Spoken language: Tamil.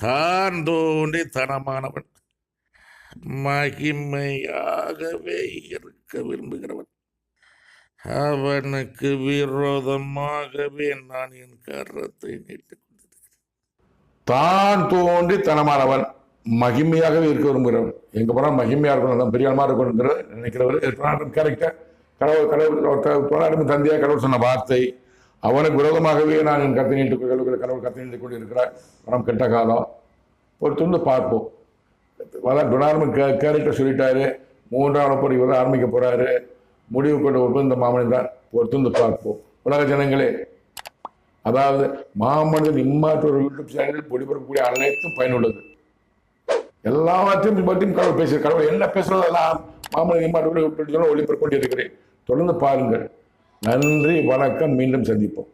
தான் தோன்றி தனமானவன், மகிமையாகவே இருக்க விரும்புகிறவன், அவனுக்கு விரோதமாகவே நான் என் கரத்தை நீட்டுக் கொண்டிருக்கிறேன். தான் தோன்றி தனமானவன், மகிமையாகவே இருக்க விரும்புகிறவன். எங்க போனால் மகிமையா இருக்கணும், பெரிய ஆளமா இருக்கணுங்கிற நினைக்கிறவர் கேரக்டர். கடவுள் தந்தையா கடவுள் சொன்ன வார்த்தை, அவனுக்கு விரோதமாகவே நான் என் கருத்தை நீட்டு கடவுள் கருத்தை நீட்டு கொண்டு இருக்கிறார். பணம் கெட்ட காலம் ஒரு துண்டு பார்ப்போம். அதான் டொனால்டு கேரக்டர் சொல்லிட்டாரு. 3ஆம் போர் இவர் ஆரம்பிக்க போறாரு. முடிவு கொண்ட ஒப்பந்த மாமனிதன் தான். ஒரு துண்டு பார்ப்போம். உலக ஜனங்களே, அதாவது மாமனிதன் இம்மாற்று ஒரு யூடியூப் சேனலில் ஒளிபரப்பக்கூடிய அனைத்தும் பயனுள்ளது. எல்லாவற்றையும் பற்றியும் கடவுள் பேசுகிற கடவுள் என்ன பேசுறதெல்லாம் மாமனிதன் இம்மாற்று ஒளிபரப்பு கொண்டிருக்கிறேன். தொடர்ந்து பாருங்கள். நன்றி, வணக்கம். மீண்டும் சந்திப்போம்.